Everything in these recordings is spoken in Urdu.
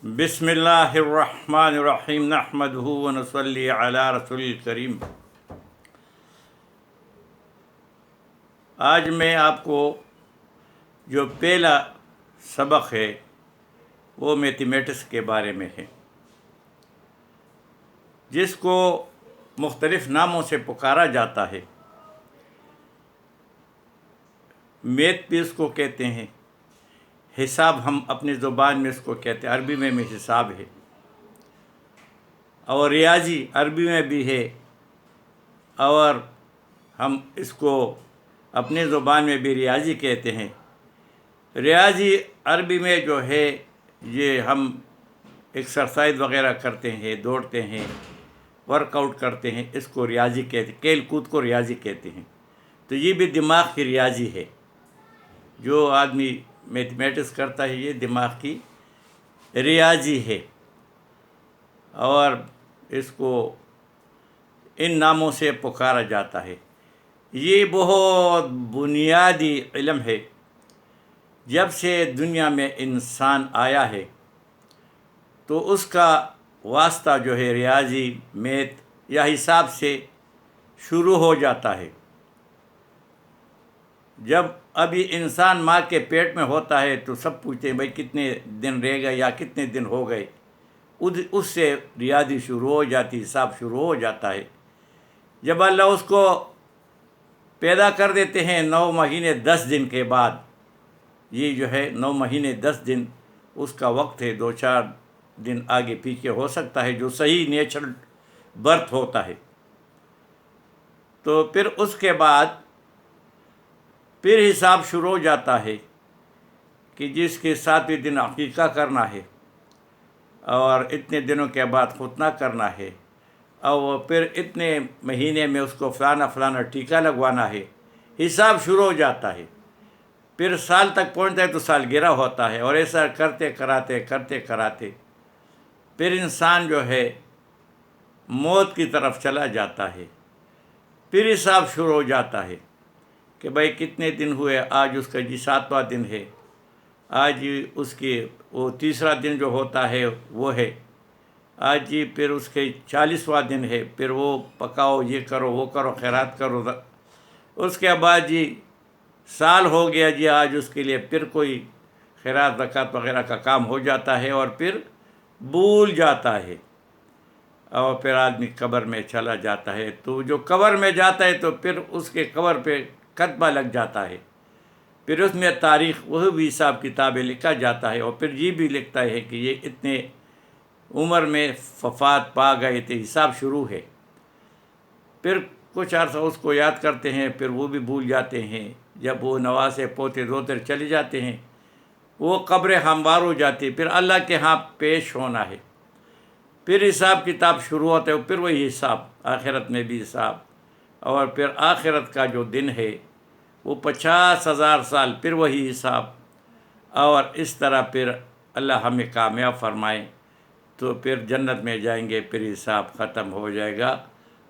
بسم اللہ الرحمن الرحیم نحمدہ ونصلی علی رسول الکریم۔ آج میں آپ کو جو پہلا سبق ہے وہ میتھمیٹکس کے بارے میں ہے، جس کو مختلف ناموں سے پکارا جاتا ہے۔ میتھ بھی اس کو کہتے ہیں، حساب ہم اپنی زبان میں اس کو کہتے ہیں، عربی میں حساب ہے، اور ریاضی عربی میں بھی ہے، اور ہم اس کو اپنی زبان میں بھی ریاضی کہتے ہیں۔ ریاضی عربی میں جو ہے یہ ہم ایکسرسائز وغیرہ کرتے ہیں، دوڑتے ہیں، ورک آؤٹ کرتے ہیں، اس کو ریاضی کہتے ہیں، کھیل کود کو ریاضی کہتے ہیں۔ تو یہ بھی دماغ کی ریاضی ہے، جو آدمی میتھمیٹکس کرتا ہے یہ دماغ کی ریاضی ہے، اور اس کو ان ناموں سے پکارا جاتا ہے۔ یہ بہت بنیادی علم ہے۔ جب سے دنیا میں انسان آیا ہے تو اس کا واسطہ جو ہے ریاضی، میتھ یا حساب سے شروع ہو جاتا ہے۔ جب ابھی انسان ماں کے پیٹ میں ہوتا ہے تو سب پوچھتے ہیں بھائی کتنے دن رہ گئے یا کتنے دن ہو گئے، اس سے ریاضی شروع ہو جاتی، حساب شروع ہو جاتا ہے۔ جب اللہ اس کو پیدا کر دیتے ہیں 9 مہینے 10 دن کے بعد، یہ جو ہے 9 مہینے 10 دن اس کا وقت ہے، 2-4 دن آگے پیچھے ہو سکتا ہے، جو صحیح نیچرل برتھ ہوتا ہے۔ تو پھر اس کے بعد پھر حساب شروع ہو جاتا ہے کہ جس کے 7ویں دن عقیقہ کرنا ہے، اور اتنے دنوں کے بعد ختنہ کرنا ہے، اور پھر اتنے مہینے میں اس کو فلانا ٹیکہ لگوانا ہے۔ حساب شروع ہو جاتا ہے، پھر سال تک پہنچتا ہے تو سالگرہ ہوتا ہے، اور ایسا کرتے کراتے پھر انسان جو ہے موت کی طرف چلا جاتا ہے۔ پھر حساب شروع ہو جاتا ہے کہ بھائی کتنے دن ہوئے، آج اس کا 7واں دن ہے، آج اس کی وہ 3را دن جو ہوتا ہے وہ ہے، آج پھر اس کے 40واں دن ہے، پھر وہ پکاؤ، یہ کرو، وہ کرو، خیرات کرو۔ اس کے بعد سال ہو گیا، آج اس کے لیے پھر کوئی خیرات زکوٰۃ وغیرہ کا کام ہو جاتا ہے، اور پھر بھول جاتا ہے، اور پھر آدمی قبر میں چلا جاتا ہے۔ تو جو قبر میں جاتا ہے تو پھر اس کے قبر پہ کتبہ لگ جاتا ہے، پھر اس میں تاریخ وہ بھی حساب کتابیں لکھا جاتا ہے، اور پھر یہ بھی لکھتا ہے کہ یہ اتنے عمر میں وفات پا گئے تھے، حساب شروع ہے۔ پھر کچھ عرصہ اس کو یاد کرتے ہیں، پھر وہ بھی بھول جاتے ہیں۔ جب وہ نواسے پوتے دوتر چلے جاتے ہیں، وہ قبریں ہموار ہو جاتی، پھر اللہ کے ہاں پیش ہونا ہے، پھر حساب کتاب شروع ہوتا ہے، پھر وہی حساب، آخرت میں بھی حساب، اور پھر آخرت کا جو دن ہے وہ 50,000 سال، پھر وہی حساب، اور اس طرح پھر اللہ ہمیں کامیاب فرمائے تو پھر جنت میں جائیں گے، پھر حساب ختم ہو جائے گا۔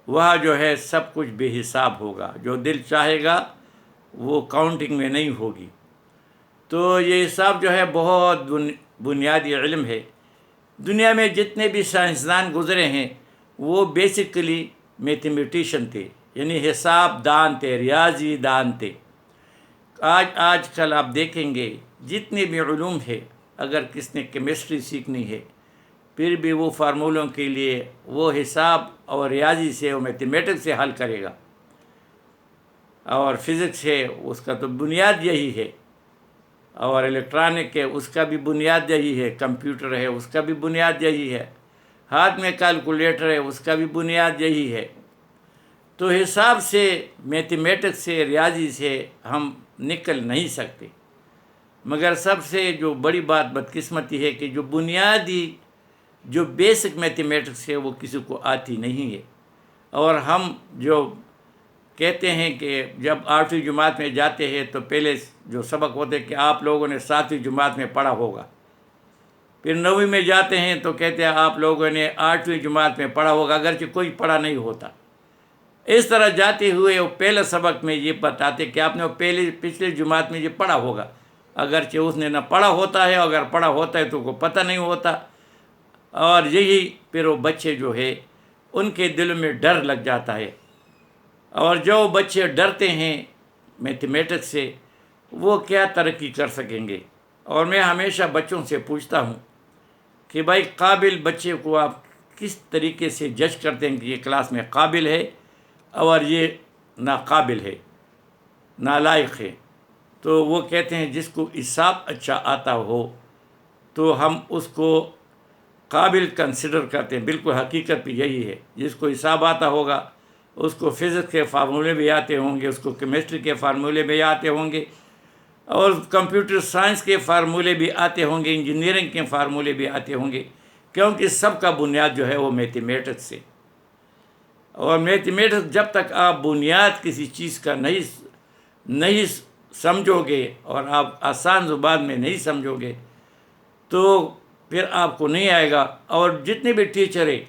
وہاں جو ہے سب کچھ بے حساب ہوگا، جو دل چاہے گا وہ کاؤنٹنگ میں نہیں ہوگی۔ تو یہ حساب جو ہے بہت بنیادی علم ہے۔ دنیا میں جتنے بھی سائنسدان گزرے ہیں وہ بیسیکلی میتھمیٹیشین تھے، یعنی حساب دان تھے، ریاضی دان تھے۔ آج کل آپ دیکھیں گے جتنے بھی علوم ہے، اگر کس نے کیمسٹری سیکھنی ہے پھر بھی وہ فارمولوں کے لیے وہ حساب اور ریاضی سے، وہ میتھمیٹکس سے حل کرے گا، اور فزکس ہے اس کا تو بنیاد یہی ہے، اور الیکٹرانک ہے اس کا بھی بنیاد یہی ہے، کمپیوٹر ہے اس کا بھی بنیاد یہی ہے، ہاتھ میں کیلکولیٹر ہے اس کا بھی بنیاد یہی ہے۔ تو حساب سے، میتھمیٹکس سے، ریاضی سے ہم نکل نہیں سکتے۔ مگر سب سے جو بڑی بات بدقسمتی ہے کہ جو بنیادی، جو بیسک میتھمیٹکس ہے وہ کسی کو آتی نہیں ہے، اور ہم جو کہتے ہیں کہ جب 8ویں جماعت میں جاتے ہیں تو پہلے جو سبق ہوتے ہیں کہ آپ لوگوں نے 7ویں جماعت میں پڑھا ہوگا، پھر 9ویں میں جاتے ہیں تو کہتے ہیں آپ لوگوں نے 8ویں جماعت میں پڑھا ہوگا، اگرچہ کوئی پڑھا نہیں ہوتا۔ اس طرح جاتے ہوئے وہ پہلے سبق میں یہ بتاتے کہ آپ نے پچھلے جماعت میں یہ پڑھا ہوگا، اگرچہ اس نے نہ پڑھا ہوتا ہے، اگر پڑھا ہوتا ہے تو کو پتہ نہیں ہوتا، اور یہی پھر وہ بچے جو ہے ان کے دل میں ڈر لگ جاتا ہے، اور جو بچے ڈرتے ہیں میتھمیٹکس سے وہ کیا ترقی کر سکیں گے۔ اور میں ہمیشہ بچوں سے پوچھتا ہوں کہ بھائی قابل بچے کو آپ کس طریقے سے جج کرتے ہیں کہ یہ کلاس میں قابل ہے اور یہ ناقابل ہے، نالائق ہے؟ تو وہ کہتے ہیں جس کو حساب اچھا آتا ہو تو ہم اس کو قابل کنسیڈر کرتے ہیں۔ بالکل حقیقت بھی یہی ہے، جس کو حساب آتا ہوگا اس کو فزکس کے فارمولے بھی آتے ہوں گے، اس کو کیمسٹری کے فارمولے بھی آتے ہوں گے، اور کمپیوٹر سائنس کے فارمولے بھی آتے ہوں گے، انجینئرنگ کے فارمولے بھی آتے ہوں گے، کیونکہ سب کا بنیاد جو ہے وہ میتھمیٹکس سے۔ اور میتھمیٹکس جب تک آپ بنیاد کسی چیز کا نہیں سمجھو گے اور آپ آسان زبان میں نہیں سمجھو گے تو پھر آپ کو نہیں آئے گا۔ اور جتنے بھی ٹیچر ہیں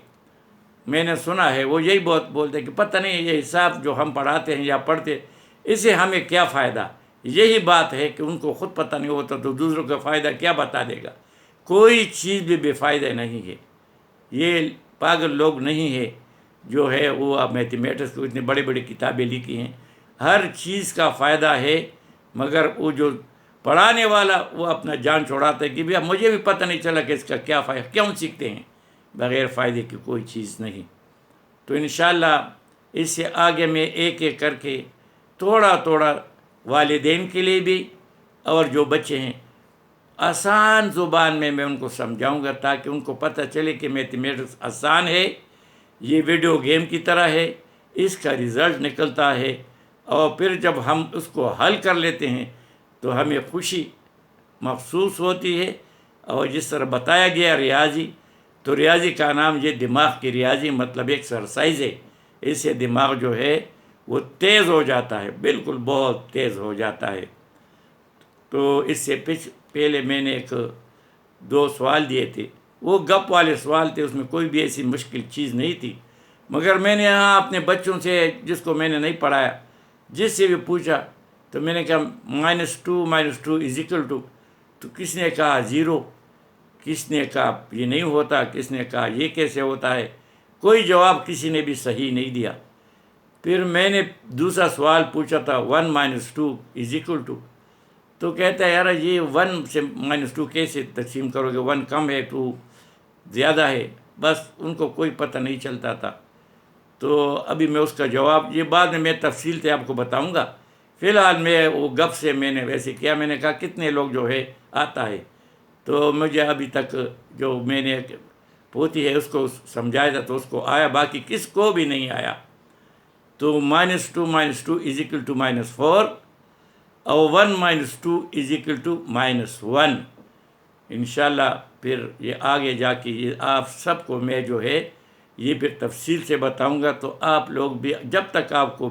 میں نے سنا ہے وہ یہی بہت بولتے ہیں کہ پتہ نہیں یہ حساب جو ہم پڑھاتے ہیں یا پڑھتے اس سے ہمیں کیا فائدہ۔ یہی بات ہے کہ ان کو خود پتہ نہیں ہوتا تو دوسروں کا فائدہ کیا بتا دے گا۔ کوئی چیز بھی بے فائدہ نہیں ہے، یہ پاگل لوگ نہیں ہے جو ہے وہ اب میتھمیٹکس کو اتنی بڑی بڑی کتابیں لکھی ہیں، ہر چیز کا فائدہ ہے، مگر وہ جو پڑھانے والا وہ اپنا جان چھوڑاتا ہے کہ بھئی مجھے بھی پتہ نہیں چلا کہ اس کا کیا فائدہ، کیوں سیکھتے ہیں؟ بغیر فائدے کی کوئی چیز نہیں۔ تو انشاءاللہ اس سے آگے میں ایک ایک کر کے تھوڑا تھوڑا والدین کے لیے بھی اور جو بچے ہیں آسان زبان میں ان کو سمجھاؤں گا، تاکہ ان کو پتہ چلے کہ میتھمیٹکس آسان ہے، یہ ویڈیو گیم کی طرح ہے، اس کا رزلٹ نکلتا ہے، اور پھر جب ہم اس کو حل کر لیتے ہیں تو ہمیں خوشی محسوس ہوتی ہے۔ اور جس طرح بتایا گیا ریاضی، تو ریاضی کا نام یہ دماغ کی ریاضی مطلب ایکسرسائز ہے، اس سے دماغ جو ہے وہ تیز ہو جاتا ہے، بالکل بہت تیز ہو جاتا ہے۔ تو اس سے پہلے میں نے 2 سوال دیے تھے، وہ گپ والے سوال تھے، اس میں کوئی بھی ایسی مشکل چیز نہیں تھی، مگر میں نے یہاں اپنے بچوں سے جس کو میں نے نہیں پڑھایا جس سے بھی پوچھا تو میں نے کہا -2 - 2 = تو کس نے کہا 0، کس نے کہا یہ نہیں ہوتا، کس نے کہا یہ کیسے ہوتا ہے، کوئی جواب کسی نے بھی صحیح نہیں دیا۔ پھر میں نے دوسرا سوال پوچھا تھا 1 - 2 = تو کہتا ہے یار یہ 1 سے -2 کیسے تقسیم کرو گے، 1 کم ہے 2 زیادہ ہے، بس ان کو کوئی پتہ نہیں چلتا تھا۔ تو ابھی میں اس کا جواب یہ بعد میں تفصیل سے آپ کو بتاؤں گا، فی الحال میں وہ گپ سے میں نے ویسے کیا، میں نے کہا کتنے لوگ جو ہے آتا ہے، تو مجھے ابھی تک جو میں نے پوتی ہے اس کو سمجھایا تھا تو اس کو آیا، باقی کس کو بھی نہیں آیا۔ تو -2 - 2 = -4 اور 1 - 2 = -1۔ انشاءاللہ پھر یہ آگے جا کے یہ آپ سب کو میں جو ہے یہ پھر تفصیل سے بتاؤں گا، تو آپ لوگ بھی جب تک آپ کو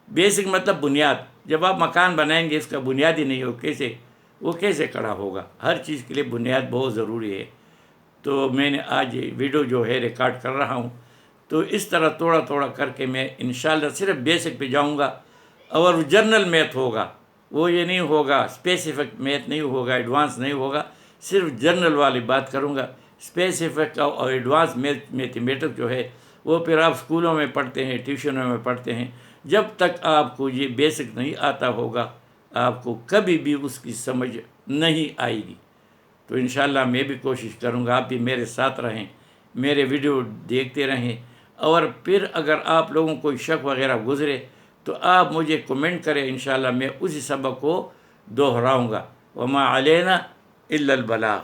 بیسک مطلب بنیاد، جب آپ مکان بنائیں گے اس کا بنیاد ہی نہیں ہو وہ کیسے کھڑا ہوگا؟ ہر چیز کے لیے بنیاد بہت ضروری ہے۔ تو میں نے آج یہ ویڈیو جو ہے ریکارڈ کر رہا ہوں، تو اس طرح تھوڑا تھوڑا کر کے میں انشاءاللہ صرف بیسک پہ جاؤں گا، اور جنرل میتھ ہوگا، وہ یہ نہیں ہوگا اسپیسیفک میتھ نہیں ہوگا، ایڈوانس نہیں ہوگا، صرف جنرل والی بات کروں گا۔ اسپیسیفک اور ایڈوانس میتھمیٹکس جو ہے وہ پھر آپ اسکولوں میں پڑھتے ہیں، ٹیوشنوں میں پڑھتے ہیں، جب تک آپ کو یہ بیسک نہیں آتا ہوگا آپ کو کبھی بھی اس کی سمجھ نہیں آئے گی۔ تو انشاءاللہ میں بھی کوشش کروں گا آپ بھی میرے ساتھ رہیں، میرے ویڈیو دیکھتے رہیں، اور پھر اگر آپ لوگوں کو شک وغیرہ گزرے تو آپ مجھے کمنٹ کریں، انشاءاللہ میں اسی سبق کو دہراؤں گا۔ وما علینا الا البلاغ۔